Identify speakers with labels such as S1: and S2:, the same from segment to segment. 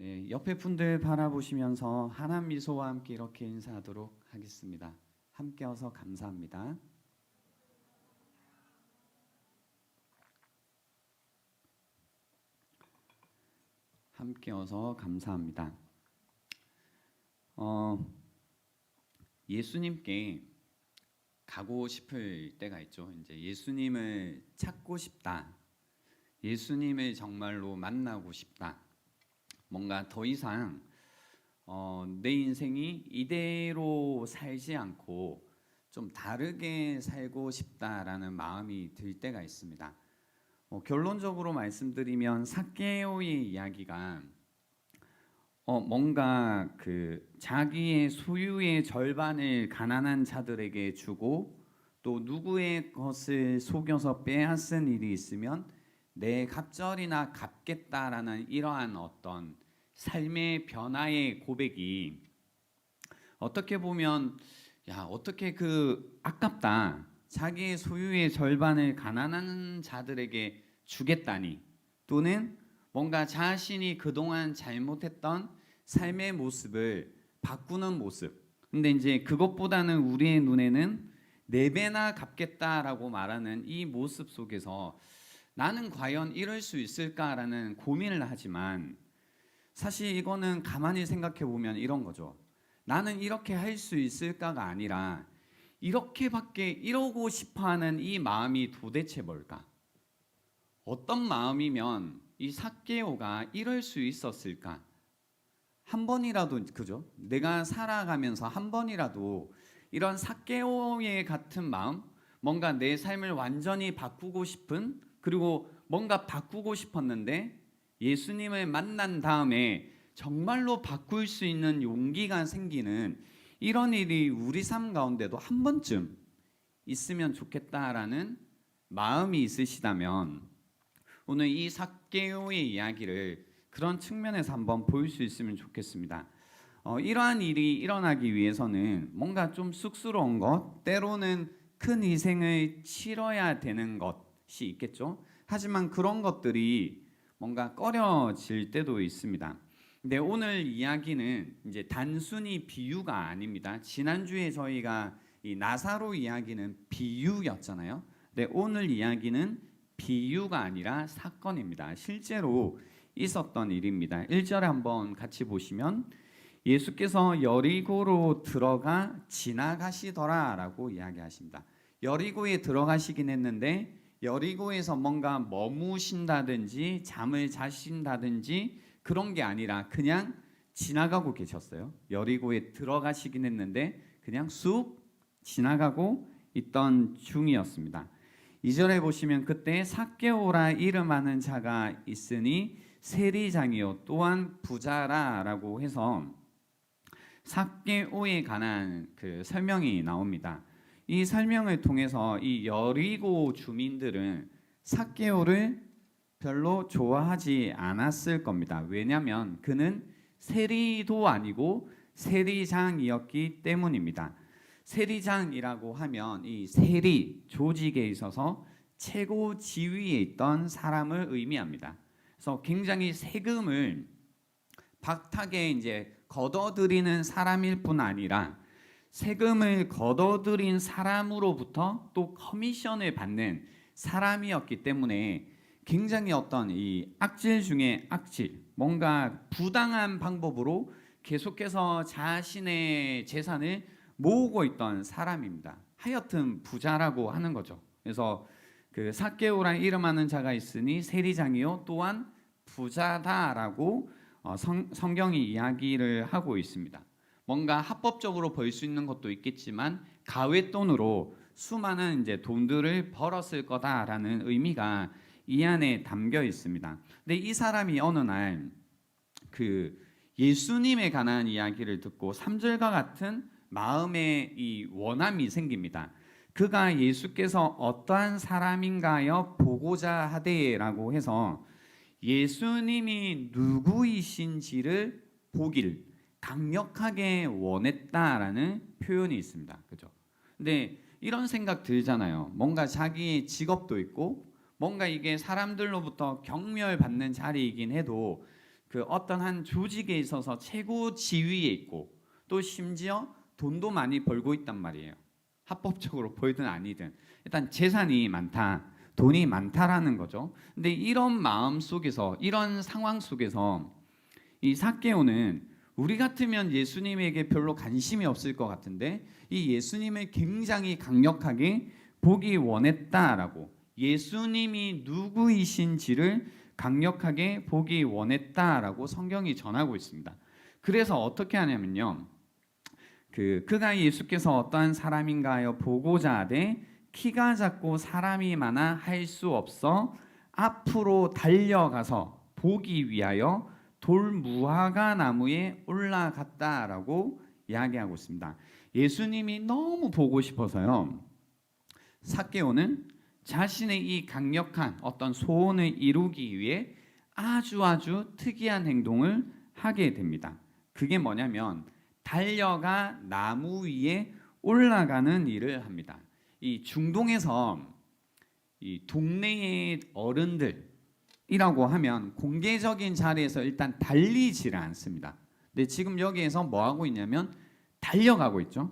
S1: 네, 옆에 분들 바라보시면서 환한 미소와 함께 이렇게 인사하도록 하겠습니다. 함께 와서 감사합니다. 함께 와서 감사합니다. 예수님께 가고 싶을 때가 있죠. 이제 예수님을 찾고 싶다. 예수님을 정말로 만나고 싶다. 뭔가 더 이상 내 인생이 이대로 살지 않고 좀 다르게 살고 싶다라는 마음이 들 때가 있습니다. 결론적으로 말씀드리면 삭개오의 이야기가 뭔가 그 자기의 소유의 절반을 가난한 자들에게 주고 또 누구의 것을 속여서 빼앗은 일이 있으면 내 갑절이나 갚겠다라는 이러한 어떤 삶의 변화의 고백이 어떻게 보면 어떻게 그 아깝다. 자기의 소유의 절반을 가난한 자들에게 주겠다니 또는 뭔가 자신이 그동안 잘못했던 삶의 모습을 바꾸는 모습. 근데 이제 그것보다는 우리의 눈에는 4배나 갚겠다라고 말하는 이 모습 속에서 나는 과연 이럴 수 있을까라는 고민을 하지만 사실 이거는 가만히 생각해 보면 이런 거죠. 나는 이렇게 할 수 있을까가 아니라 이렇게밖에 이러고 싶어하는 이 마음이 도대체 뭘까? 어떤 마음이면 이 삭개오가 이럴 수 있었을까? 한 번이라도 그죠? 내가 살아가면서 한 번이라도 이런 삭개오의 같은 마음, 뭔가 내 삶을 완전히 바꾸고 싶은 그리고 뭔가 바꾸고 싶었는데 예수님을 만난 다음에 정말로 바꿀 수 있는 용기가 생기는 이런 일이 우리 삶 가운데도 한 번쯤 있으면 좋겠다라는 마음이 있으시다면 오늘 이 삭개오의 이야기를 그런 측면에서 한번 볼 수 있으면 좋겠습니다. 이러한 일이 일어나기 위해서는 뭔가 좀 쑥스러운 것, 때로는 큰 희생을 치러야 되는 것이 있겠죠. 하지만 그런 것들이 뭔가 꺼려질 때도 있습니다. 근데 오늘 이야기는 이제 단순히 비유가 아닙니다. 지난주에 저희가 이 나사로 이야기는 비유였잖아요. 근데 오늘 이야기는 비유가 아니라 사건입니다. 실제로 있었던 일입니다. 1절에 한번 같이 보시면 예수께서 여리고로 들어가 지나가시더라라고 이야기하십니다. 여리고에 들어가시긴 했는데 여리고에서 뭔가 머무신다든지 잠을 자신다든지 그런 게 아니라 그냥 지나가고 계셨어요. 여리고에 들어가시긴 했는데 그냥 쑥 지나가고 있던 중이었습니다. 2절에 보시면 그때 삭개오라 이름하는 자가 있으니 세리장이요 또한 부자라라고 해서 삭개오에 관한 그 설명이 나옵니다. 이 설명을 통해서 이 여리고 주민들은 삭개오를 별로 좋아하지 않았을 겁니다. 왜냐하면 그는 세리도 아니고 세리장이었기 때문입니다. 세리장이라고 하면 이 세리 조직에 있어서 최고 지위에 있던 사람을 의미합니다. 그래서 굉장히 세금을 박하게 이제 걷어들이는 사람일 뿐 아니라 세금을 걷어들인 사람으로부터 또 커미션을 받는 사람이었기 때문에 굉장히 어떤 이 악질 중에 악질, 뭔가 부당한 방법으로 계속해서 자신의 재산을 모으고 있던 사람입니다. 하여튼 부자라고 하는 거죠. 그래서 그 삭개오라 이름하는 자가 있으니 세리장이요 또한 부자다라고 성경이 이야기를 하고 있습니다. 뭔가 합법적으로 벌 수 있는 것도 있겠지만 가외돈으로 수많은 이제 돈들을 벌었을 거다라는 의미가 이 안에 담겨 있습니다. 근데 이 사람이 어느 날 그 예수님에 관한 이야기를 듣고 3절과 같은 마음의 이 원함이 생깁니다. 그가 예수께서 어떠한 사람인가요 보고자 하되라고 해서 예수님이 누구이신지를 보길 강력하게 원했다라는 표현이 있습니다. 그죠? 근데 이런 생각 들잖아요. 뭔가 자기의 직업도 있고 뭔가 이게 사람들로부터 경멸받는 자리이긴 해도 그 어떤 한 조직에 있어서 최고 지위에 있고 또 심지어 돈도 많이 벌고 있단 말이에요. 합법적으로 벌든 아니든 일단 재산이 많다, 돈이 많다라는 거죠. 근데 이런 마음 속에서, 이런 상황 속에서 이 삭개오는 우리 같으면 예수님에게 별로 관심이 없을 것 같은데 이 예수님을 굉장히 강력하게 보기 원했다라고, 예수님이 누구이신지를 강력하게 보기 원했다라고 성경이 전하고 있습니다. 그래서 어떻게 하냐면요, 그가 예수께서 어떠한 사람인가요 보고자 하되 키가 작고 사람이 많아 할 수 없어 앞으로 달려가서 보기 위하여 돌무화과 나무에 올라갔다라고 이야기하고 있습니다. 예수님이 너무 보고 싶어서요, 삭개오는 자신의 이 강력한 어떤 소원을 이루기 위해 아주 특이한 행동을 하게 됩니다. 그게 뭐냐면 달려가 나무 위에 올라가는 일을 합니다. 이 중동에서 이 동네의 어른들이라고 하면 공개적인 자리에서 일단 달리지를 않습니다. 근데 지금 여기에서 뭐 하고 있냐면 달려가고 있죠.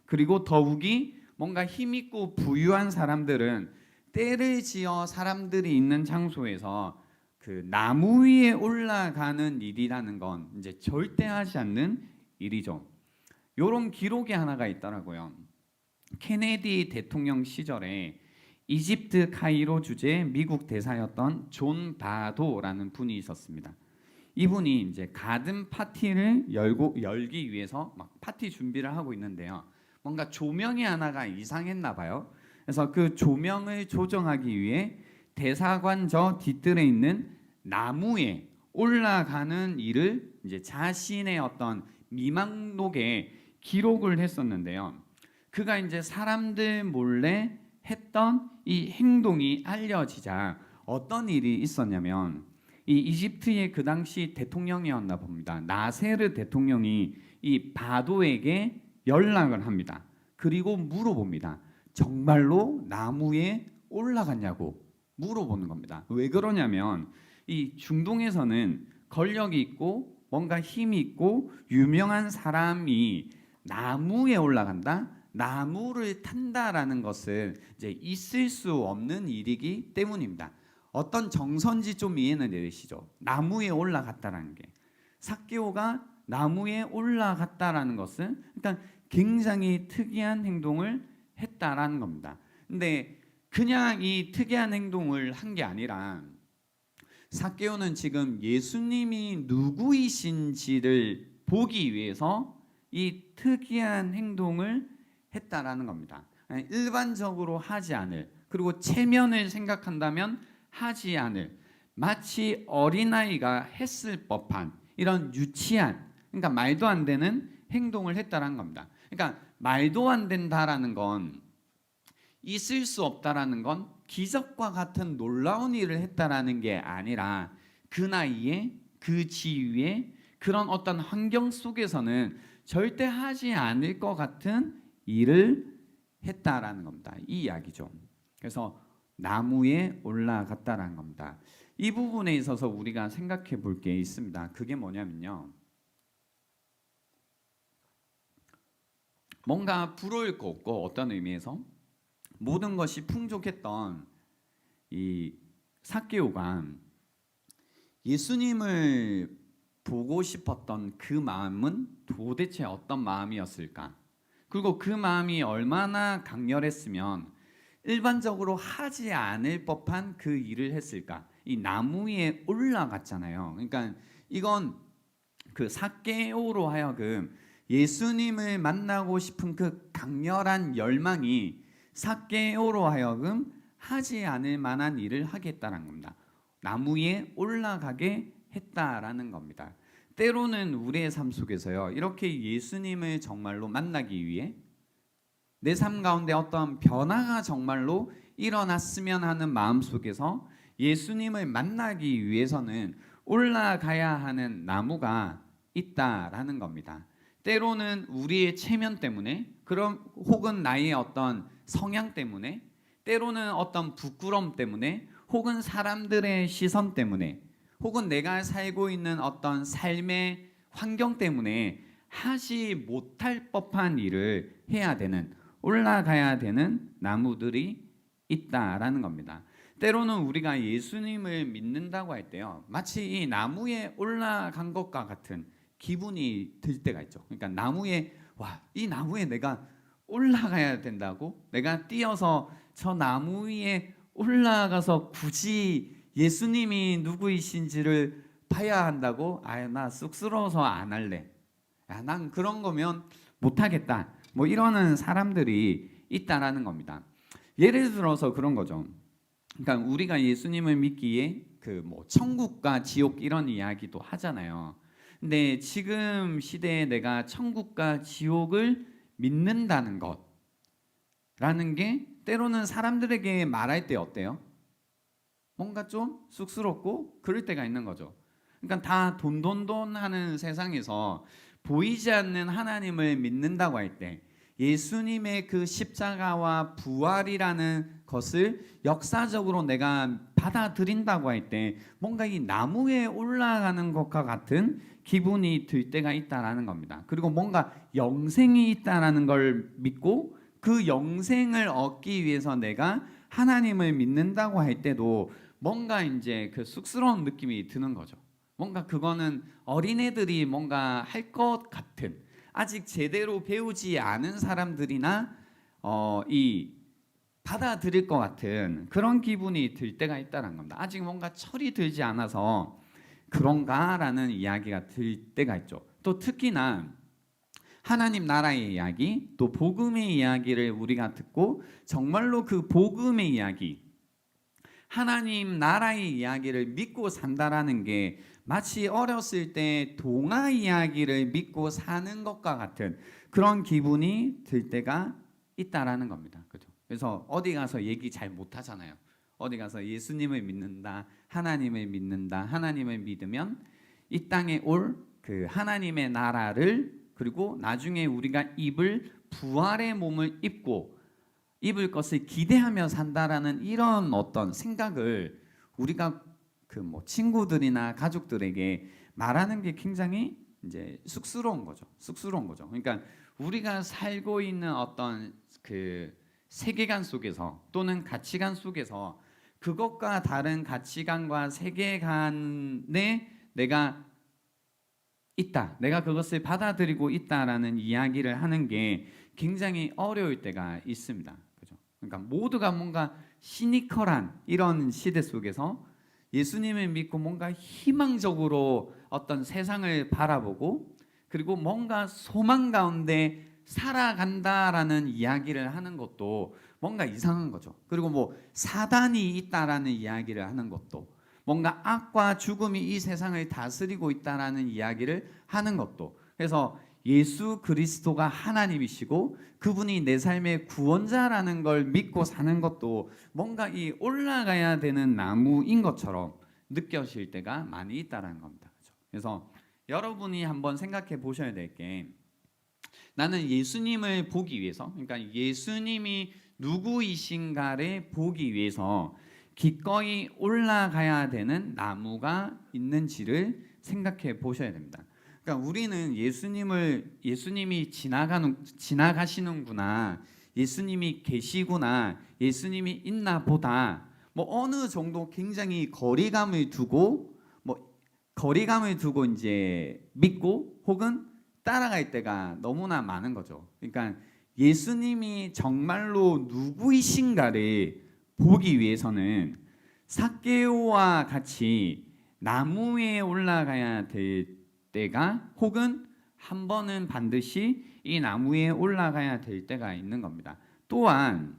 S1: 그리고 더욱이 뭔가 힘있고 부유한 사람들은 때를 지어 사람들이 있는 장소에서 그 나무 위에 올라가는 일이라는 건 이제 절대 하지 않는 일이죠. 요런 기록이 하나가 있더라고요. 케네디 대통령 시절에 이집트 카이로 주재 미국 대사였던 존 바도라는 분이 있었습니다. 이분이 이제 가든 파티를 열기 위해서 막 파티 준비를 하고 있는데요. 뭔가 조명이 하나가 이상했나 봐요. 그래서 그 조명을 조정하기 위해 대사관 저 뒤뜰에 있는 나무에 올라가는 일을 이제 자신의 어떤 미망록에 기록을 했었는데요. 그가 이제 사람들 몰래 했던 이 행동이 알려지자 어떤 일이 있었냐면 이 이집트의 그 당시 대통령이었나 봅니다. 나세르 대통령이 이 바도에게 연락을 합니다. 그리고 물어봅니다. 정말로 나무에 올라갔냐고 물어보는 겁니다. 왜 그러냐면 이 중동에서는 권력이 있고 뭔가 힘이 있고 유명한 사람이 나무에 올라간다, 나무를 탄다라는 것은 이제 있을 수 없는 일이기 때문입니다. 어떤 정선지 좀 이해는 되시죠? 나무에 올라갔다라는 게, 삭개오가 나무에 올라갔다라는 것은 일단 굉장히 특이한 행동을 했다라는 겁니다. 근데 그냥 이 특이한 행동을 한 게 아니라 삭개오는 지금 예수님이 누구이신지를 보기 위해서 이 특이한 행동을 했다라는 겁니다. 일반적으로 하지 않을, 그리고 체면을 생각한다면 하지 않을, 마치 어린아이가 했을 법한 이런 유치한, 그러니까 말도 안 되는 행동을 했다라는 겁니다. 그러니까 말도 안 된다라는 건, 있을 수 없다라는 건 기적과 같은 놀라운 일을 했다라는 게 아니라 그 나이에 그 지위에 그런 어떤 환경 속에서는 절대 하지 않을 것 같은 일을 했다라는 겁니다. 이 이야기죠. 그래서 나무에 올라갔다라는 겁니다. 이 부분에 있어서 우리가 생각해 볼 게 있습니다. 그게 뭐냐면요, 뭔가 부러울 거 없고 어떤 의미에서 모든 것이 풍족했던 이 삭개오가 예수님을 보고 싶었던 그 마음은 도대체 어떤 마음이었을까? 그리고 그 마음이 얼마나 강렬했으면 일반적으로 하지 않을 법한 그 일을 했을까? 이 나무 위에 올라갔잖아요. 그러니까 이건 그 삭개오로 하여금 예수님을 만나고 싶은 그 강렬한 열망이 삭개오로 하여금 하지 않을 만한 일을 하겠다는 겁니다. 나무 위에 올라가게 했다라는 겁니다. 때로는 우리의 삶 속에서요, 이렇게 예수님을 정말로 만나기 위해 내 삶 가운데 어떤 변화가 정말로 일어났으면 하는 마음 속에서 예수님을 만나기 위해서는 올라가야 하는 나무가 있다라는 겁니다. 때로는 우리의 체면 때문에, 그럼 혹은 나의 어떤 성향 때문에, 때로는 어떤 부끄러움 때문에, 혹은 사람들의 시선 때문에, 혹은 내가 살고 있는 어떤 삶의 환경 때문에 하지 못할 법한 일을 해야 되는, 올라가야 되는 나무들이 있다라는 겁니다. 때로는 우리가 예수님을 믿는다고 할 때요, 마치 이 나무에 올라간 것과 같은 기분이 들 때가 있죠. 그러니까 나무에, 와, 이 나무에 내가 올라가야 된다고? 내가 뛰어서 저 나무 위에 올라가서 굳이 예수님이 누구이신지를 봐야 한다고? 아, 나 쑥스러워서 안 할래. 야, 난 그런 거면 못하겠다. 뭐 이러는 사람들이 있다라는 겁니다. 예를 들어서 그런 거죠. 그러니까 우리가 예수님을 믿기에 그 뭐 천국과 지옥 이런 이야기도 하잖아요. 근데 지금 시대에 내가 천국과 지옥을 믿는다는 것라는 게 때로는 사람들에게 말할 때 어때요? 뭔가 좀 쑥스럽고 그럴 때가 있는 거죠. 그러니까 다 돈돈돈 하는 세상에서 보이지 않는 하나님을 믿는다고 할 때, 예수님의 그 십자가와 부활이라는 것을 역사적으로 내가 받아들인다고 할 때 뭔가 이 나무에 올라가는 것과 같은 기분이 들 때가 있다라는 겁니다. 그리고 뭔가 영생이 있다라는 걸 믿고 그 영생을 얻기 위해서 내가 하나님을 믿는다고 할 때도 뭔가 이제 그 쑥스러운 느낌이 드는 거죠. 뭔가 그거는 어린애들이 뭔가 할 것 같은, 아직 제대로 배우지 않은 사람들이나 이 받아들일 것 같은 그런 기분이 들 때가 있다는 겁니다. 아직 뭔가 철이 들지 않아서 그런가라는 이야기가 들 때가 있죠. 또 특히나 하나님 나라의 이야기, 또 복음의 이야기를 우리가 듣고 정말로 그 복음의 이야기, 하나님 나라의 이야기를 믿고 산다라는 게 마치 어렸을 때 동화 이야기를 믿고 사는 것과 같은 그런 기분이 들 때가 있다라는 겁니다. 그죠? 그래서 어디 가서 얘기 잘 못 하잖아요. 어디 가서 예수님을 믿는다, 하나님을 믿는다, 하나님을 믿으면 이 땅에 올 그 하나님의 나라를, 그리고 나중에 우리가 입을 부활의 몸을 입을 것을 기대하며 산다라는 이런 어떤 생각을 우리가 그 뭐 친구들이나 가족들에게 말하는 게 굉장히 이제 쑥스러운 거죠. 쑥스러운 거죠. 그러니까 우리가 살고 있는 어떤 그 세계관 속에서 또는 가치관 속에서 그것과 다른 가치관과 세계관에 내가 있다, 내가 그것을 받아들이고 있다라는 이야기를 하는 게 굉장히 어려울 때가 있습니다. 그죠? 그러니까 모두가 뭔가 시니컬한 이런 시대 속에서 예수님을 믿고 뭔가 희망적으로 어떤 세상을 바라보고 그리고 뭔가 소망 가운데 살아간다라는 이야기를 하는 것도 뭔가 이상한 거죠. 그리고 뭐 사단이 있다라는 이야기를 하는 것도, 뭔가 악과 죽음이 이 세상을 다스리고 있다라는 이야기를 하는 것도, 그래서 예수 그리스도가 하나님이시고 그분이 내 삶의 구원자라는 걸 믿고 사는 것도 뭔가 이 올라가야 되는 나무인 것처럼 느껴질 때가 많이 있다는 겁니다. 그래서 여러분이 한번 생각해 보셔야 될 게, 나는 예수님을 보기 위해서, 그러니까 예수님이 누구이신가를 보기 위해서 기꺼이 올라가야 되는 나무가 있는지를 생각해 보셔야 됩니다. 그러니까 우리는 예수님이 지나가시는구나, 예수님이 계시구나, 예수님이 있나 보다, 뭐 어느 정도 굉장히 거리감을 두고 이제 믿고 혹은 따라갈 때가 너무나 많은 거죠. 그러니까 예수님이 정말로 누구이신가를 보기 위해서는 삭개오와 같이 나무 위에 올라가야 될 때가, 혹은 한 번은 반드시 이 나무 위에 올라가야 될 때가 있는 겁니다. 또한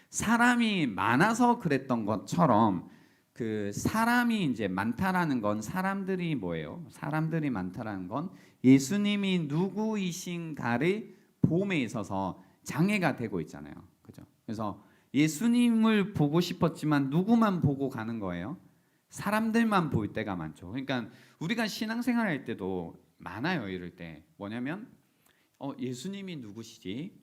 S1: 사람이 많아서 그랬던 것처럼, 그 사람이 이제 많다라는 건, 사람들이 뭐예요? 사람들이 많다라는 건 예수님이 누구이신가를 봄에 있어서 장애가 되고 있잖아요. 그죠? 그래서 예수님을 보고 싶었지만 누구만 보고 가는 거예요? 사람들만 볼 때가 많죠. 그러니까 우리가 신앙생활 할 때도 많아요. 이럴 때 뭐냐면 예수님이 누구시지?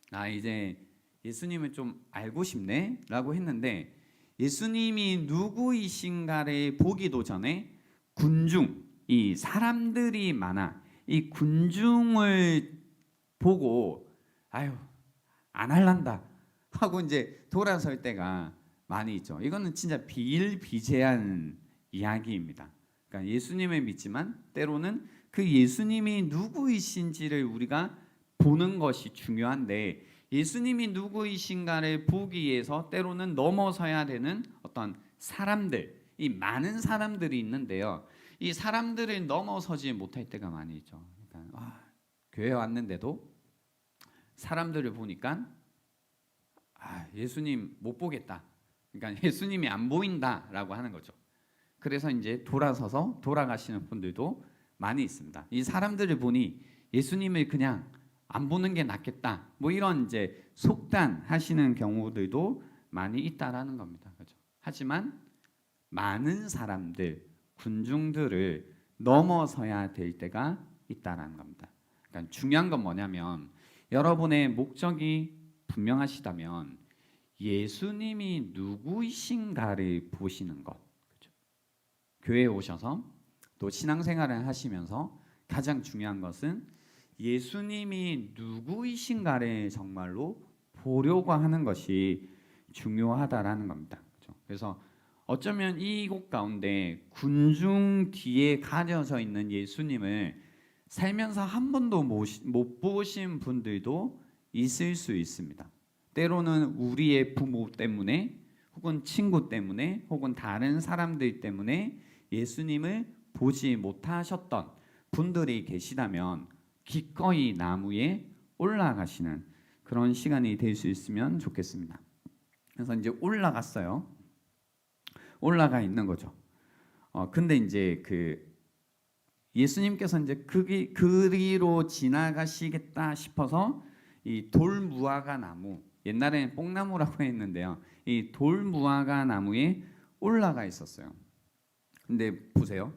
S1: 나 이제 예수님을 좀 알고 싶네 라고 했는데, 예수님이 누구이신가를 보기도 전에 군중, 이 사람들이 많아 이 군중을 보고 아유 안 할란다 하고 이제 돌아설 때가 많이 있죠. 이거는 진짜 비일비재한 이야기입니다. 그러니까 예수님을 믿지만 때로는 그 예수님이 누구이신지를 우리가 보는 것이 중요한데 예수님이 누구이신가를 보기 위해서 때로는 넘어서야 되는 어떤 사람들, 이 많은 사람들이 있는데요. 이 사람들을 넘어서지 못할 때가 많이 있죠. 그러니까 교회 왔는데도 사람들을 보니까 예수님 못 보겠다. 그러니까 예수님이 안 보인다라고 하는 거죠. 그래서 이제 돌아서서 돌아가시는 분들도 많이 있습니다. 이 사람들을 보니 예수님을 그냥 안 보는 게 낫겠다. 뭐 이런 이제 속단하시는 경우들도 많이 있다라는 겁니다. 그렇죠? 하지만 많은 사람들, 군중들을 넘어서야 될 때가 있다라는 겁니다. 그러니까 중요한 건 뭐냐면 여러분의 목적이 분명하시다면 예수님이 누구이신가를 보시는 것. 그렇죠? 교회에 오셔서 또 신앙생활을 하시면서 가장 중요한 것은 예수님이 누구이신가를 정말로 보려고 하는 것이 중요하다라는 겁니다. 그렇죠? 그래서 어쩌면 이곳 가운데 군중 뒤에 가려져 있는 예수님을 살면서 한 번도 못 보신 분들도 있을 수 있습니다. 때로는 우리의 부모 때문에 혹은 친구 때문에 혹은 다른 사람들 때문에 예수님을 보지 못하셨던 분들이 계시다면 기꺼이 나무에 올라가시는 그런 시간이 될 수 있으면 좋겠습니다. 그래서 이제 올라갔어요. 올라가 있는 거죠. 근데 이제 예수님께서 이제 그리로 지나가시겠다 싶어서 이 돌무화과 나무, 옛날에는 뽕나무라고 했는데요. 이 돌무화과 나무에 올라가 있었어요. 근데 보세요.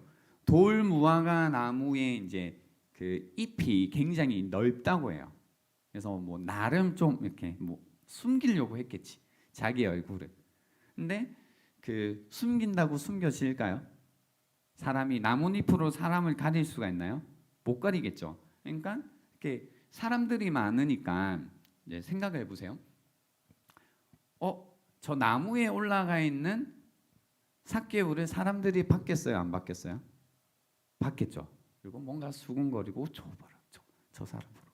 S1: 돌무화과 나무에 이제 그 잎이 굉장히 넓다고 해요. 그래서 뭐 나름 좀 이렇게 뭐 숨기려고 했겠지. 자기 얼굴을. 근데 숨긴다고 숨겨질까요? 사람이 나뭇잎으로 사람을 가릴 수가 있나요? 못 가리겠죠. 그러니까 이렇게 사람들이 많으니까 이제 생각을 해보세요. 저 나무에 올라가 있는 삭개오를 사람들이 봤겠어요? 안 봤겠어요? 봤겠죠. 그리고 뭔가 수군거리고 저 사람 보라고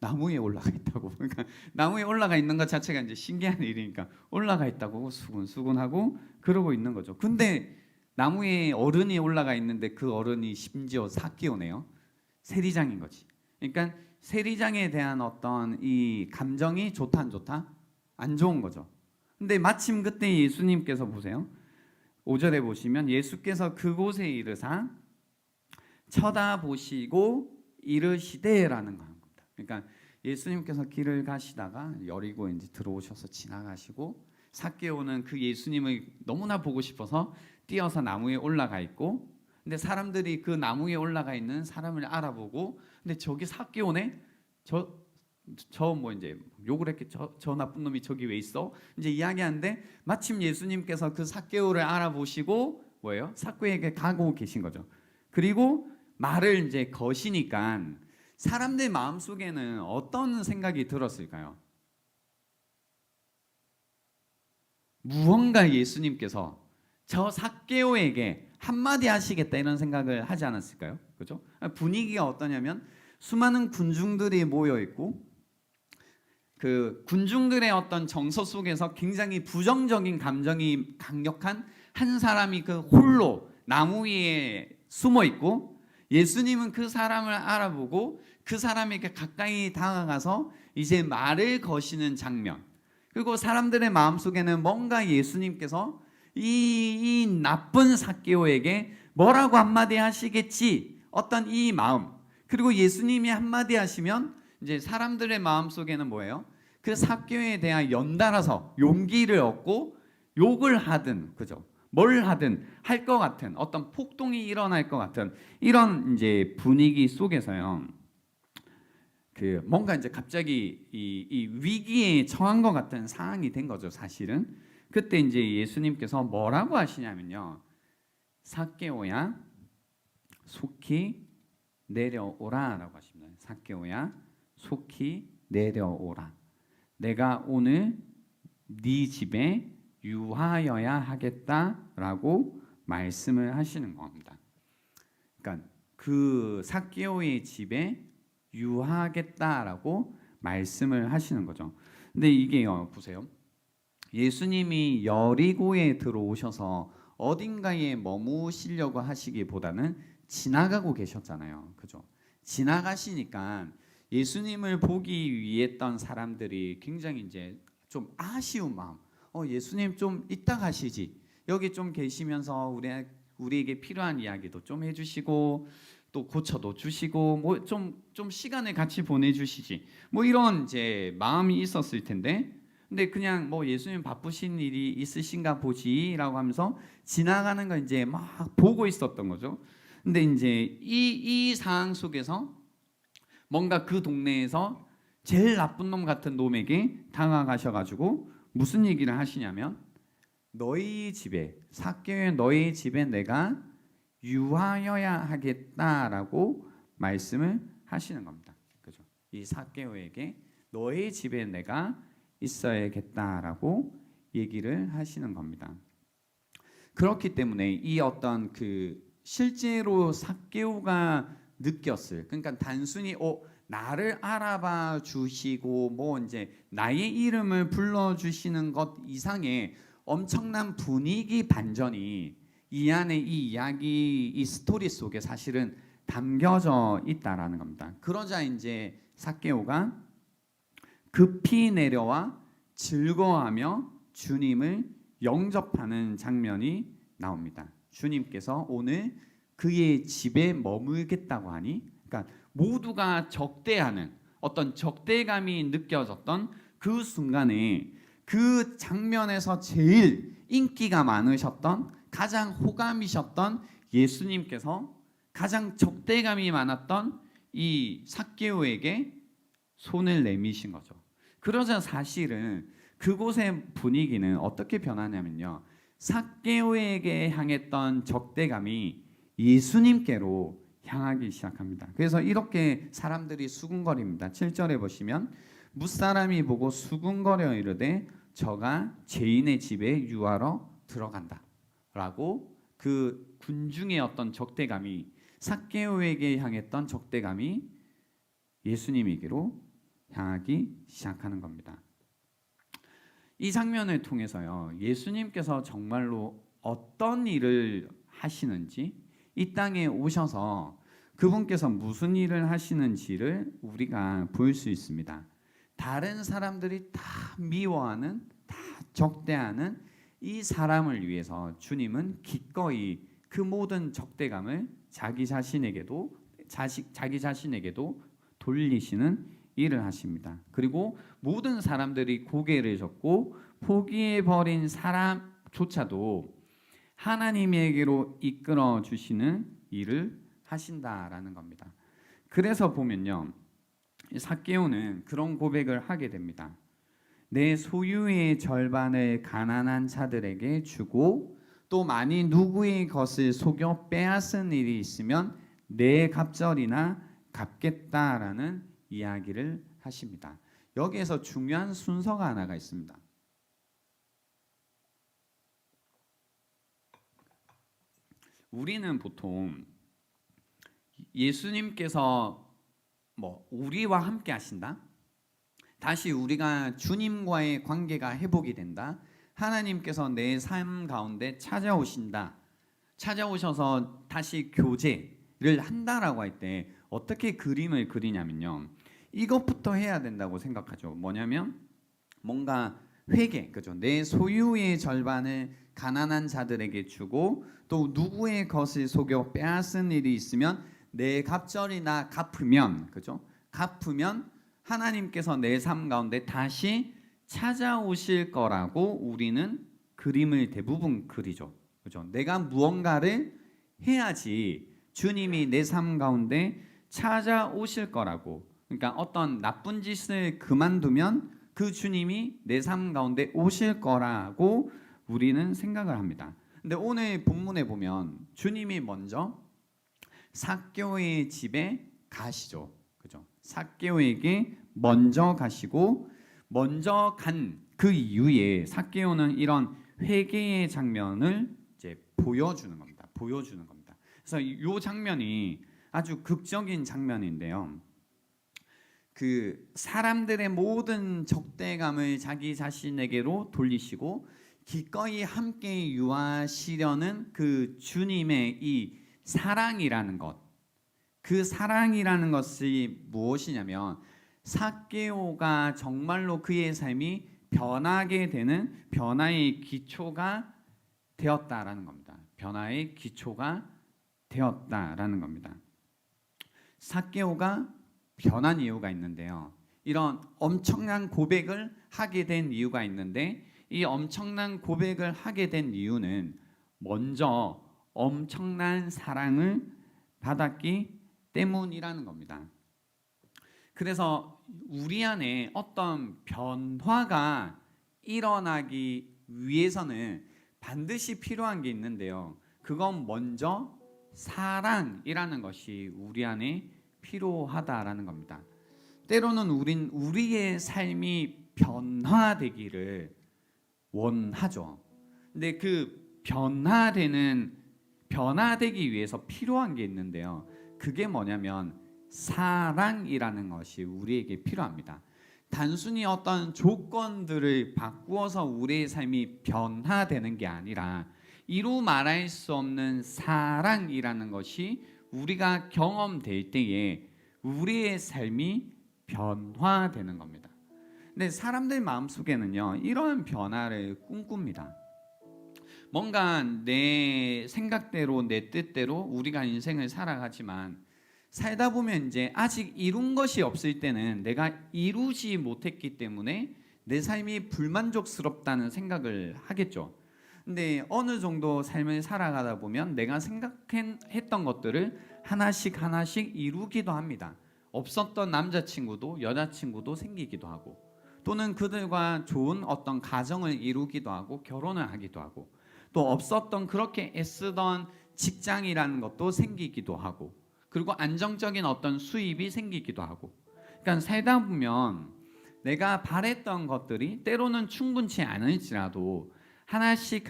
S1: 나무에 올라가 있다고. 그러니까 나무에 올라가 있는 것 자체가 이제 신기한 일이니까 올라가 있다고 수군수군하고 그러고 있는 거죠. 근데 나무에 어른이 올라가 있는데 그 어른이 심지어 삭개오네요. 세리장인 거지. 그러니까 세리장에 대한 어떤 이 감정이 좋다 안 좋다? 안 좋은 거죠. 근데 마침 그때 예수님께서 보세요. 5절에 보시면 예수께서 그곳에 이르사 쳐다보시고 이르시되라는 겁니다. 그러니까 예수님께서 길을 가시다가 여리고에 이제 들어오셔서 지나가시고 삭개오는 그 예수님을 너무나 보고 싶어서 뛰어서 나무에 올라가 있고, 근데 사람들이 그 나무에 올라가 있는 사람을 알아보고, 근데 저기 삭개오네? 저 뭐 이제 욕을 했겠죠. 저 나쁜 놈이 저기 왜 있어? 이제 이야기하는데 마침 예수님께서 그 삭개오를 알아보시고 뭐예요? 삭개오에게 가고 계신 거죠. 그리고 말을 이제 거시니까 사람들 마음속에는 어떤 생각이 들었을까요? 무언가 예수님께서 저 삭개오에게 한마디 하시겠다 이런 생각을 하지 않았을까요? 그렇죠? 분위기가 어떠냐면 수많은 군중들이 모여 있고 그 군중들의 어떤 정서 속에서 굉장히 부정적인 감정이 강력한 한 사람이 그 홀로 나무 위에 숨어 있고 예수님은 그 사람을 알아보고 그 사람에게 가까이 다가가서 이제 말을 거시는 장면. 그리고 사람들의 마음속에는 뭔가 예수님께서 이 나쁜 삭개오에게 뭐라고 한마디 하시겠지 어떤 이 마음. 그리고 예수님이 한마디 하시면 이제 사람들의 마음속에는 뭐예요? 그 삭개오에 대한 연달아서 용기를 얻고 욕을 하든 그죠? 뭘 하든 할 것 같은 어떤 폭동이 일어날 것 같은 이런 이제 분위기 속에서요. 뭔가 이제 갑자기 이 위기에 처한 것 같은 상황이 된 거죠, 사실은. 그때 이제 예수님께서 뭐라고 하시냐면요. 삭개오야 속히 내려오라라고 하십니다. 삭개오야 속히 내려오라. 내가 오늘 네 집에 유하여야 하겠다라고 말씀을 하시는 겁니다. 그러니까 그 삭개오의 집에 유하겠다라고 말씀을 하시는 거죠. 근데 이게요, 보세요. 예수님이 여리고에 들어오셔서 어딘가에 머무시려고 하시기보다는 지나가고 계셨잖아요. 그죠? 지나가시니까 예수님을 보기 위했던 사람들이 굉장히 이제 좀 아쉬운 마음. 예수님 좀 이따 가시지. 여기 좀 계시면서 우리에게 필요한 이야기도 좀 해주시고 또 고쳐도 주시고 뭐 좀 시간을 같이 보내주시지. 뭐 이런 이제 마음이 있었을 텐데. 근데 그냥 뭐 예수님 바쁘신 일이 있으신가 보지라고 하면서 지나가는 거 이제 막 보고 있었던 거죠. 근데 이제 이 상황 속에서 뭔가 그 동네에서 제일 나쁜 놈 같은 놈에게 다가가셔가지고 무슨 얘기를 하시냐면 너희 집에 삭개오의 너희 집에 내가 유하여야 하겠다라고 말씀을 하시는 겁니다. 그죠? 이 삭개오에게 너희 집에 내가 있어야겠다라고 얘기를 하시는 겁니다. 그렇기 때문에 이 어떤 그 실제로 삭개오가 느꼈을, 그러니까 단순히 나를 알아봐 주시고 뭐 이제 나의 이름을 불러 주시는 것 이상의 엄청난 분위기 반전이 이 안에 이 이야기 이 스토리 속에 사실은 담겨져 있다라는 겁니다. 그러자 이제 삭개오가 급히 내려와 즐거워하며 주님을 영접하는 장면이 나옵니다. 주님께서 오늘 그의 집에 머물겠다고 하니, 그러니까 모두가 적대하는 어떤 적대감이 느껴졌던 그 순간에 그 장면에서 제일 인기가 많으셨던 가장 호감이셨던 예수님께서 가장 적대감이 많았던 이 삭개오에게 손을 내미신 거죠. 그러자 사실은 그곳의 분위기는 어떻게 변하냐면요. 삭개오에게 향했던 적대감이 예수님께로 향하기 시작합니다. 그래서 이렇게 사람들이 수군거립니다. 7절에 보시면 무사람이 보고 수군거려 이르되 저가 죄인의 집에 유하러 들어간다 라고 그 군중의 어떤 적대감이 삭개오에게 향했던 적대감이 예수님에게로 향하기 시작하는 겁니다. 이 장면을 통해서요, 예수님께서 정말로 어떤 일을 하시는지, 이 땅에 오셔서 그분께서 무슨 일을 하시는지를 우리가 볼 수 있습니다. 다른 사람들이 다 미워하는, 다 적대하는 이 사람을 위해서 주님은 기꺼이 그 모든 적대감을 자기 자신에게도 돌리시는 일을 하십니다. 그리고 모든 사람들이 고개를 젓고 포기해버린 사람조차도 하나님에게로 이끌어 주시는 일을 하신다라는 겁니다. 그래서 보면요, 삭개오는 그런 고백을 하게 됩니다. 내 소유의 절반을 가난한 자들에게 주고 또 만일 누구의 것을 속여 빼앗은 일이 있으면 내 갑절이나 갚겠다라는 이야기를 하십니다. 여기에서 중요한 순서가 하나가 있습니다. 우리는 보통 예수님께서 뭐 우리와 함께 하신다, 다시 우리가 주님과의 관계가 회복이 된다, 하나님께서 내 삶 가운데 찾아오셔서 다시 교제를 한다라고 할 때 어떻게 그림을 그리냐면요, 이것부터 해야 된다고 생각하죠. 뭐냐면 뭔가 회개, 그죠? 내 소유의 절반을 가난한 자들에게 주고 또 누구의 것을 속여 빼앗은 일이 있으면 내 갑절이나 갚으면, 그죠? 갚으면 하나님께서 내 삶 가운데 다시 찾아오실 거라고 우리는 그림을 대부분 그리죠. 그죠? 내가 무언가를 해야지 주님이 내 삶 가운데 찾아오실 거라고. 그러니까 어떤 나쁜 짓을 그만두면 그 주님이 내 삶 가운데 오실 거라고 우리는 생각을 합니다. 근데 오늘 본문에 보면 주님이 먼저 삭개오의 집에 가시죠. 그죠? 삭개오에게 먼저 가시고 먼저 간 그 이후에 삭개오는 이런 회개의 장면을 이제 보여주는 겁니다. 그래서 이 장면이 아주 극적인 장면인데요. 그 사람들의 모든 적대감을 자기 자신에게로 돌리시고 기꺼이 함께 유하시려는 그 주님의 이 사랑이라는 것, 그 사랑이라는 것이 무엇이냐면 삭개오가 정말로 그의 삶이 변하게 되는 변화의 기초가 되었다라는 겁니다. 변화의 기초가 되었다라는 겁니다. 삭개오가 변한 이유가 있는데요. 이런 엄청난 고백을 하게 된 이유가 있는데 이 엄청난 고백을 하게 된 이유는 먼저 엄청난 사랑을 받았기 때문이라는 겁니다. 그래서 우리 안에 어떤 변화가 일어나기 위해서는 반드시 필요한 게 있는데요. 그건 먼저 사랑이라는 것이 우리 안에 필요하다라는 겁니다. 때로는 우리의 삶이 변화되기를 원하죠. 근데 그 변화되기 위해서 필요한 게 있는데요. 그게 뭐냐면 사랑이라는 것이 우리에게 필요합니다. 단순히 어떤 조건들을 바꾸어서 우리의 삶이 변화되는 게 아니라 이루 말할 수 없는 사랑이라는 것이 우리가 경험될 때에 우리의 삶이 변화되는 겁니다. 근데 사람들 마음속에는요, 이런 변화를 꿈꿉니다. 뭔가 내 생각대로 내 뜻대로 우리가 인생을 살아가지만 살다 보면 이제 아직 이룬 것이 없을 때는 내가 이루지 못했기 때문에 내 삶이 불만족스럽다는 생각을 하겠죠. 근데 어느 정도 삶을 살아가다 보면 내가 생각했던 것들을 하나씩 이루기도 합니다. 없었던 남자친구도 여자친구도 생기기도 하고 또는 그들과 좋은 어떤 가정을 이루기도 하고 결혼을 하기도 하고 또 없었던 그렇게 애쓰던 직장이라는 것도 생기기도 하고 그리고 안정적인 어떤 수입이 생기기도 하고 그러니까 살다 보면 내가 바랬던 것들이 때로는 충분치 않을지라도 하나씩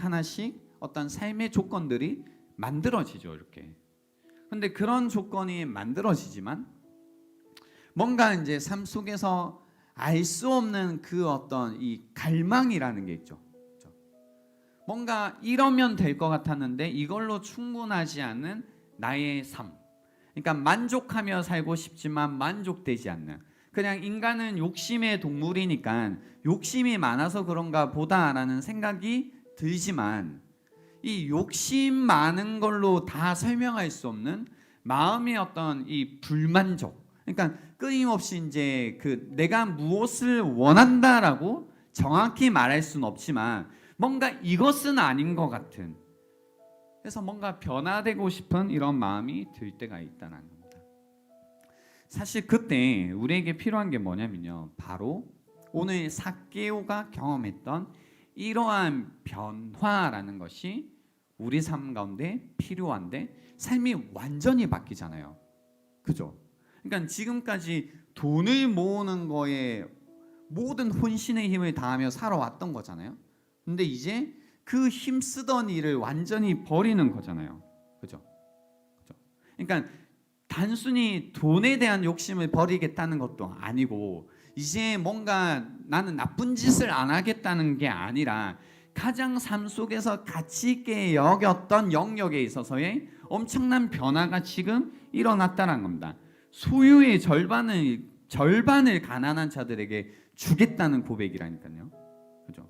S1: 어떤 삶의 조건들이 만들어지죠. 이렇게. 근데 그런 조건이 만들어지지만 뭔가 이제 삶 속에서 알 수 없는 그 어떤 이 갈망이라는 게 있죠. 뭔가 이러면 될 것 같았는데 이걸로 충분하지 않은 나의 삶. 그러니까 만족하며 살고 싶지만 만족되지 않는 그냥 인간은 욕심의 동물이니까 욕심이 많아서 그런가 보다라는 생각이 들지만 이 욕심 많은 걸로 다 설명할 수 없는 마음의 어떤 이 불만족 그러니까 끊임없이 이제 그 내가 무엇을 원한다라고 정확히 말할 수는 없지만 뭔가 이것은 아닌 것 같은 그래서 뭔가 변화되고 싶은 이런 마음이 들 때가 있다는 겁니다. 사실 그때 우리에게 필요한 게 뭐냐면요. 바로 오늘 삭개오가 경험했던 이러한 변화라는 것이 우리 삶 가운데 필요한데 삶이 완전히 바뀌잖아요. 그죠? 그러니까 지금까지 돈을 모으는 거에 모든 혼신의 힘을 다하며 살아왔던 거잖아요. 근데 이제 그 힘쓰던 일을 완전히 버리는 거잖아요. 그죠? 그러니까 단순히 돈에 대한 욕심을 버리겠다는 것도 아니고 이제 뭔가 나는 나쁜 짓을 안 하겠다는 게 아니라 가장 삶 속에서 가치 있게 여겼던 영역에 있어서의 엄청난 변화가 지금 일어났다는 겁니다. 소유의 절반을 가난한 자들에게 주겠다는 고백이라니까요. 그죠?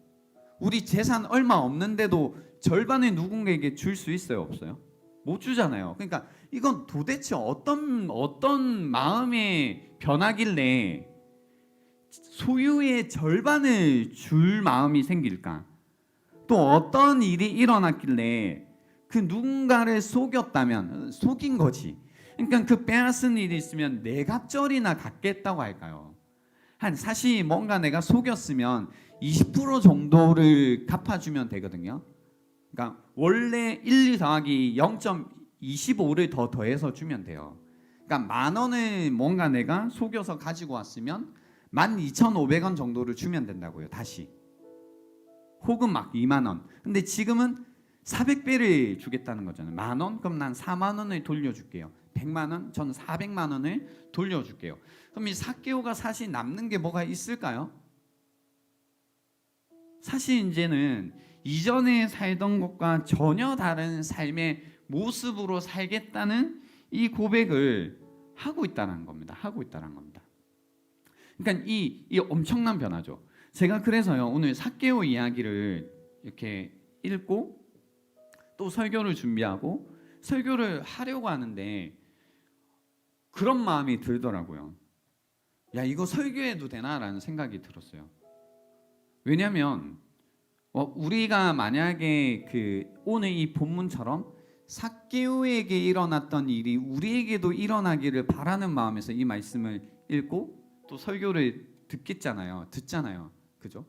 S1: 우리 재산 얼마 없는데도 절반을 누군가에게 줄 수 있어요, 없어요? 못 주잖아요. 그러니까 이건 도대체 어떤 마음의 변화길래 소유의 절반을 줄 마음이 생길까? 또 어떤 일이 일어났길래 그 누군가를 속였다면 속인 거지. 그러니까 그 빼앗은 일이 있으면 네 갑절이나 갚겠다고 할까요? 사실 뭔가 내가 속였으면 20% 정도를 갚아주면 되거든요. 그러니까 원래 1 더하기 0.25를 더 더해서 주면 돼요. 그러니까 10,000원을 뭔가 내가 속여서 가지고 왔으면 12,500원 정도를 주면 된다고요. 다시. 혹은 막 20,000원. 근데 지금은 400배를 주겠다는 거잖아요. 10,000원? 그럼 난 40,000원을 돌려줄게요. 100,000원? 저는 400,000원을 돌려줄게요. 그럼 이 삭개오가 사실 남는 게 뭐가 있을까요? 사실 이제는 이전에 살던 것과 전혀 다른 삶의 모습으로 살겠다는 이 고백을 하고 있다는 겁니다. 하고 있다는 겁니다. 그러니까 이 엄청난 변화죠. 제가 그래서요 오늘 삭개오 이야기를 이렇게 읽고 또 설교를 준비하고 설교를 하려고 하는데 그런 마음이 들더라고요. 야, 이거 설교해도 되나라는 생각이 들었어요. 왜냐하면 우리가 만약에 오늘 이 본문처럼 삭개오에게 일어났던 일이 우리에게도 일어나기를 바라는 마음에서 이 말씀을 읽고 또 설교를 듣잖아요. 그죠?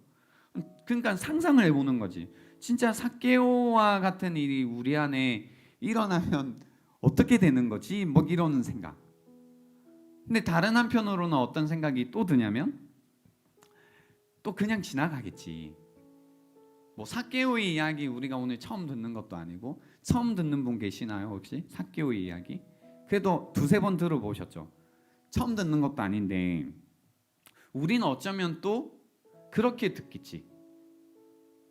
S1: 그러니까 상상을 해보는 거지. 진짜 삭개오와 같은 일이 우리 안에 일어나면 어떻게 되는 거지? 뭐 이런 생각. 근데 다른 한편으로는 어떤 생각이 또 드냐면 또 그냥 지나가겠지. 뭐 삭개오의 이야기 우리가 오늘 처음 듣는 것도 아니고 처음 듣는 분 계시나요 혹시? 삭개오의 이야기? 그래도 두세 번 들어보셨죠? 처음 듣는 것도 아닌데 우리는 어쩌면 또 그렇게 듣겠지.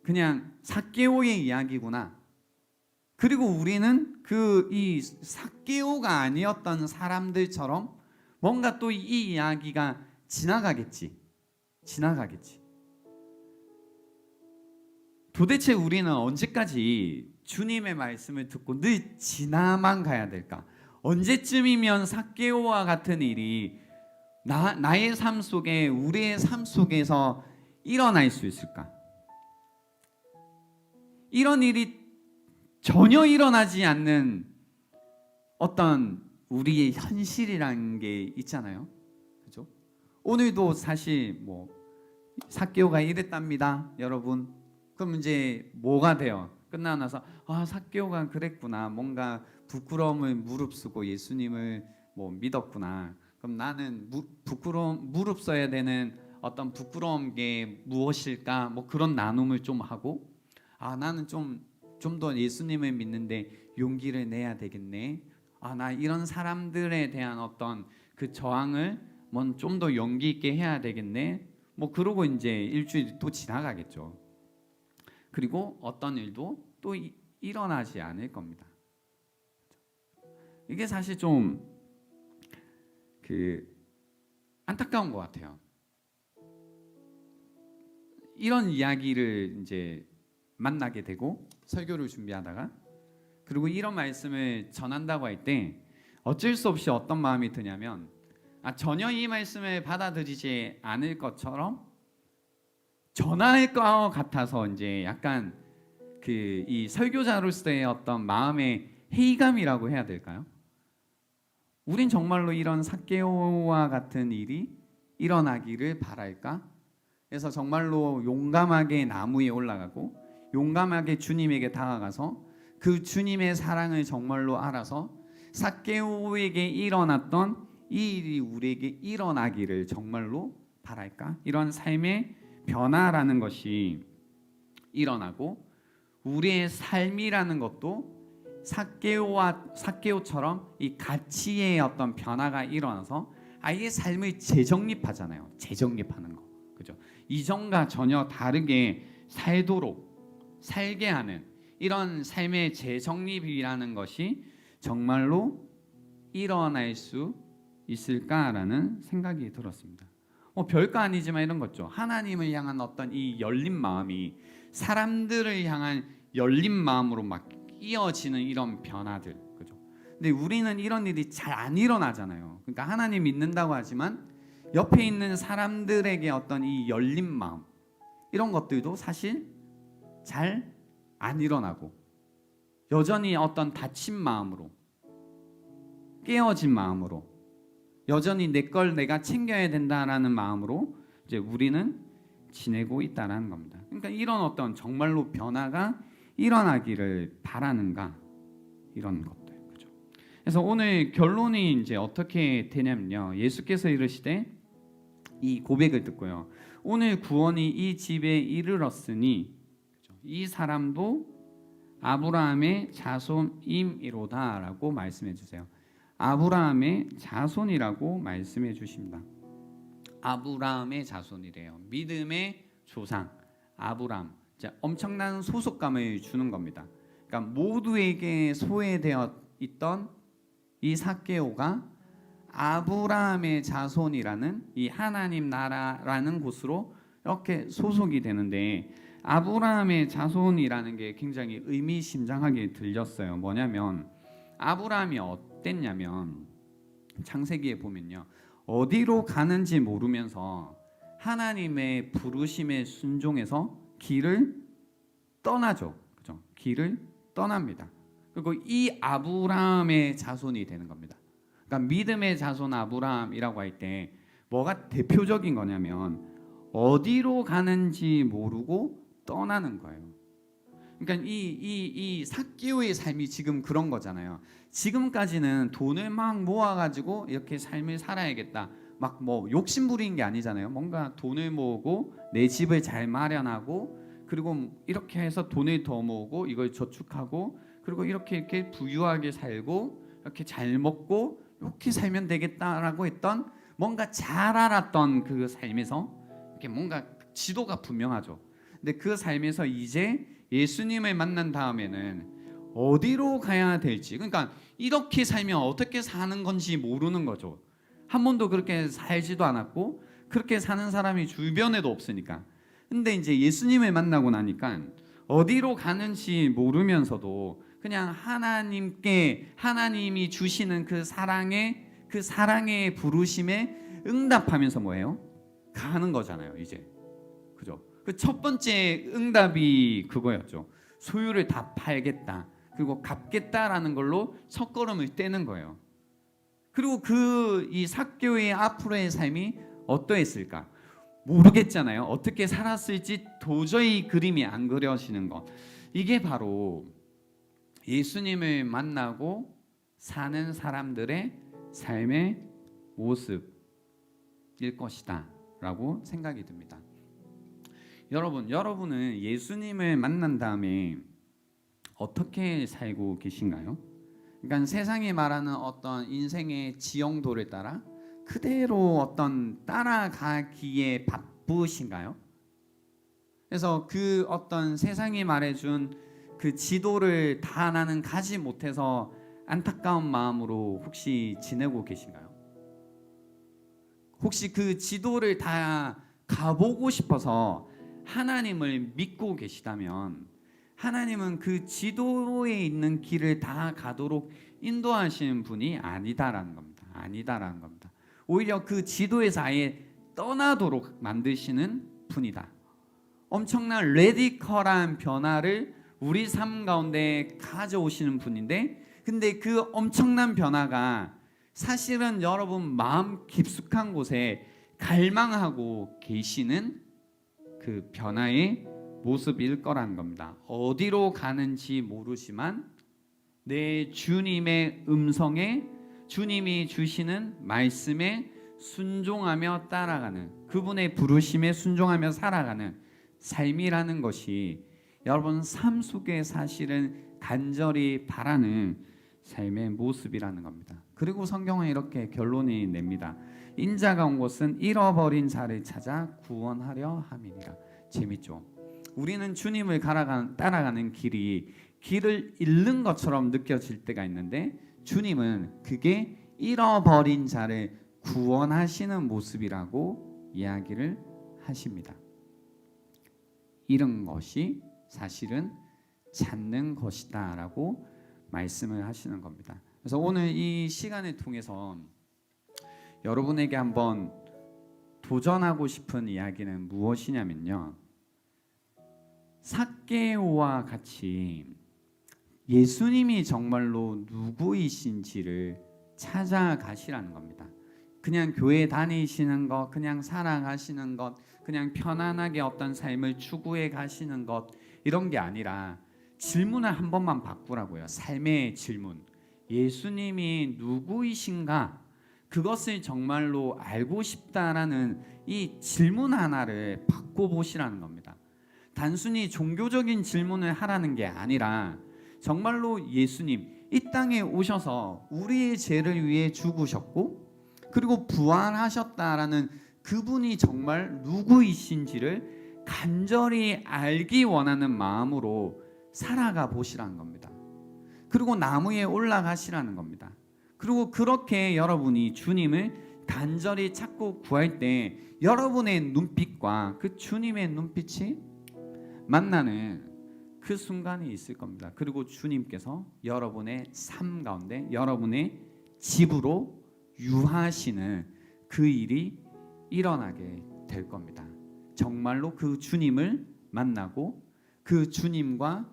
S1: 그냥 삭개오의 이야기구나. 그리고 우리는 이 삭개오가 아니었던 사람들처럼 뭔가 또 이 이야기가 지나가겠지. 도대체 우리는 언제까지 주님의 말씀을 듣고 늘 지나만 가야 될까? 언제쯤이면 삭개오와 같은 일이 나의 삶 속에 우리의 삶 속에서 일어날 수 있을까? 이런 일이 전혀 일어나지 않는 어떤 우리의 현실이라는 게 있잖아요. 그죠? 오늘도 사실 뭐 삭개오가 이랬답니다, 여러분. 그럼 이제 뭐가 돼요? 끝나고 나서 삭개오가 그랬구나. 뭔가 부끄러움을 무릅쓰고 예수님을 뭐 믿었구나. 그럼 나는 무릅써야 되는 어떤 부끄러운 게 무엇일까? 뭐 그런 나눔을 좀 하고 나는 좀 더 예수님을 믿는데 용기를 내야 되겠네. 나 이런 사람들에 대한 어떤 그 저항을 좀 더 용기 있게 해야 되겠네. 뭐 그러고 이제 일주일이 또 지나가겠죠. 그리고 어떤 일도 또 일어나지 않을 겁니다. 이게 사실 좀 안타까운 것 같아요. 이런 이야기를 이제 만나게 되고 설교를 준비하다가 그리고 이런 말씀을 전한다고 할 때 어쩔 수 없이 어떤 마음이 드냐면 전혀 이 말씀을 받아들이지 않을 것처럼 전할 것 같아서 이제 약간 이 설교자로서의 어떤 마음의 회의감이라고 해야 될까요? 우린 정말로 이런 삭개오와 같은 일이 일어나기를 바랄까? 그래서 정말로 용감하게 나무 위에 올라가고 용감하게 주님에게 다가가서 그 주님의 사랑을 정말로 알아서 삭개오에게 일어났던 이 일이 우리에게 일어나기를 정말로 바랄까? 이런 삶의 변화라는 것이 일어나고 우리의 삶이라는 것도 삭개오처럼 이 가치의 어떤 변화가 일어나서 아예 삶을 재정립하잖아요. 재정립하는 거, 그죠? 이전과 전혀 다르게 살게 하는 이런 삶의 재정립이라는 것이 정말로 일어날 수 있을까라는 생각이 들었습니다. 별거 아니지만 이런 거죠. 하나님을 향한 어떤 이 열린 마음이 사람들을 향한 열린 마음으로 막 이어지는 이런 변화들, 그죠? 근데 우리는 이런 일이 잘 안 일어나잖아요. 그러니까 하나님 믿는다고 하지만 옆에 있는 사람들에게 어떤 이 열린 마음 이런 것들도 사실 잘 안 일어나고 여전히 어떤 닫힌 마음으로 깨어진 마음으로 여전히 내 걸 내가 챙겨야 된다라는 마음으로 이제 우리는 지내고 있다라는 겁니다. 그러니까 이런 어떤 정말로 변화가 일어나기를 바라는가 이런 것들. 그죠? 그래서 오늘 결론이 이제 어떻게 되냐면요. 예수께서 이르시되 이 고백을 듣고요. 오늘 구원이 이 집에 이르렀으니 이 사람도 아브라함의 자손임이로다라고 말씀해 주세요. 아브라함의 자손이라고 말씀해 주십니다. 아브라함의 자손이래요. 믿음의 조상 아브라함. 엄청난 소속감을 주는 겁니다. 그러니까 모두에게 소외되어 있던 이 삭개오가 아브라함의 자손이라는 이 하나님 나라라는 곳으로 이렇게 소속이 되는데, 아브라함의 자손이라는 게 굉장히 의미심장하게 들렸어요. 뭐냐면 아브라함이 어땠냐면 창세기에 보면요, 어디로 가는지 모르면서 하나님의 부르심에 순종해서 길을 떠나죠. 그죠? 길을 떠납니다. 그리고 이 아브라함의 자손이 되는 겁니다. 그러니까 믿음의 자손 아브라함이라고 할 때 뭐가 대표적인 거냐면 어디로 가는지 모르고 떠나는 거예요. 그러니까 이 삭개오의 삶이 지금 그런 거잖아요. 지금까지는 돈을 막 모아가지고 이렇게 삶을 살아야겠다. 막 뭐 욕심 부리는 게 아니잖아요. 뭔가 돈을 모으고 내 집을 잘 마련하고 그리고 이렇게 해서 돈을 더 모으고 이걸 저축하고 그리고 이렇게 부유하게 살고 이렇게 잘 먹고 이렇게 살면 되겠다라고 했던, 뭔가 잘 알았던 그 삶에서 이렇게 뭔가 지도가 분명하죠. 근데 그 삶에서 이제 예수님을 만난 다음에는 어디로 가야 될지, 그러니까 이렇게 살면 어떻게 사는 건지 모르는 거죠. 한 번도 그렇게 살지도 않았고 그렇게 사는 사람이 주변에도 없으니까. 근데 이제 예수님을 만나고 나니까 어디로 가는지 모르면서도 그냥 하나님이 주시는 그 사랑의 부르심에 응답하면서 뭐예요? 가는 거잖아요, 이제. 그죠? 그 첫 번째 응답이 그거였죠. 소유를 다 팔겠다. 그리고 갚겠다라는 걸로 첫걸음을 떼는 거예요. 그리고 이 삭개오의 앞으로의 삶이 어떠했을까? 모르겠잖아요. 어떻게 살았을지 도저히 그림이 안 그려지는 것. 이게 바로 예수님을 만나고 사는 사람들의 삶의 모습일 것이다 라고 생각이 듭니다. 여러분은 예수님을 만난 다음에 어떻게 살고 계신가요? 그러니까 세상이 말하는 어떤 인생의 지형도를 따라 그대로 어떤 따라가기에 바쁘신가요? 그래서 그 어떤 세상이 말해준 그 지도를 다 나는 가지 못해서 안타까운 마음으로 혹시 지내고 계신가요? 혹시 그 지도를 다 가보고 싶어서 하나님을 믿고 계시다면, 하나님은 그 지도에 있는 길을 다 가도록 인도하시는 분이 아니다라는 겁니다. 아니다라는 겁니다. 오히려 그 지도에서 아예 떠나도록 만드시는 분이다. 엄청난 레디컬한 변화를 우리 삶 가운데 가져오시는 분인데, 근데 그 엄청난 변화가 사실은 여러분 마음 깊숙한 곳에 갈망하고 계시는 그 변화의 모습일 거라는 겁니다. 어디로 가는지 모르지만 내 주님의 음성에, 주님이 주시는 말씀에 순종하며 따라가는, 그분의 부르심에 순종하며 살아가는 삶이라는 것이 여러분 삶 속에 사실은 간절히 바라는 삶의 모습이라는 겁니다. 그리고 성경은 이렇게 결론이 냅니다. 인자가 온 것은 잃어버린 자를 찾아 구원하려 함이니라. 재밌죠? 우리는 주님을 따라가는 길을 잃는 것처럼 느껴질 때가 있는데, 주님은 그게 잃어버린 자를 구원하시는 모습이라고 이야기를 하십니다. 잃은 것이 사실은 찾는 것이다 라고 말씀을 하시는 겁니다. 그래서 오늘 이 시간을 통해서 여러분에게 한번 도전하고 싶은 이야기는 무엇이냐면요, 삭개오와 같이 예수님이 정말로 누구이신지를 찾아가시라는 겁니다. 그냥 교회 다니시는 것, 그냥 살아가시는 것, 그냥 편안하게 어떤 삶을 추구해 가시는 것, 이런 게 아니라 질문을 한 번만 바꾸라고요. 삶의 질문. 예수님이 누구이신가? 그것을 정말로 알고 싶다라는 이 질문 하나를 바꿔보시라는 겁니다. 단순히 종교적인 질문을 하라는 게 아니라 정말로 예수님 이 땅에 오셔서 우리의 죄를 위해 죽으셨고 그리고 부활하셨다라는 그분이 정말 누구이신지를 간절히 알기 원하는 마음으로 살아가 보시라는 겁니다. 그리고 나무에 올라가시라는 겁니다. 그리고 그렇게 여러분이 주님을 간절히 찾고 구할 때 여러분의 눈빛과 그 주님의 눈빛이 만나는 그 순간이 있을 겁니다. 그리고 주님께서 여러분의 삶 가운데 여러분의 집으로 유하시는 그 일이 일어나게 될 겁니다. 정말로 그 주님을 만나고 그 주님과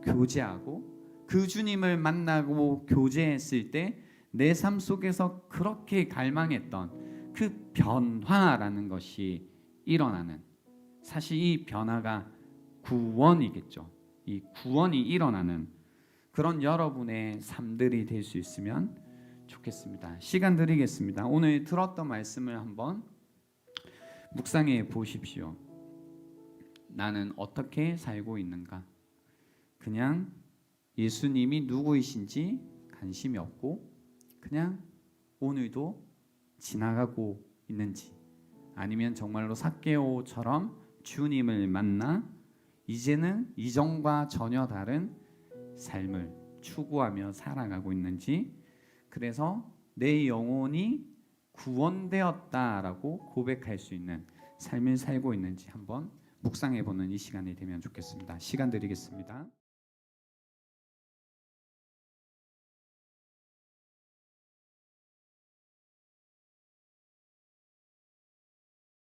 S1: 교제하고 그 주님을 만나고 교제했을 때 내 삶 속에서 그렇게 갈망했던 그 변화라는 것이 일어나는, 사실 이 변화가 구원이겠죠. 이 구원이 일어나는 그런 여러분의 삶들이 될 수 있으면 좋겠습니다. 시간 드리겠습니다. 오늘 들었던 말씀을 한번 묵상해 보십시오. 나는 어떻게 살고 있는가? 그냥 예수님이 누구이신지 관심이 없고 그냥 오늘도 지나가고 있는지, 아니면 정말로 삭개오처럼 주님을 만나 이제는 이전과 전혀 다른 삶을 추구하며 살아가고 있는지, 그래서 내 영혼이 구원되었다라고 고백할 수 있는 삶을 살고 있는지 한번 묵상해 보는 이 시간이 되면 좋겠습니다. 시간 드리겠습니다.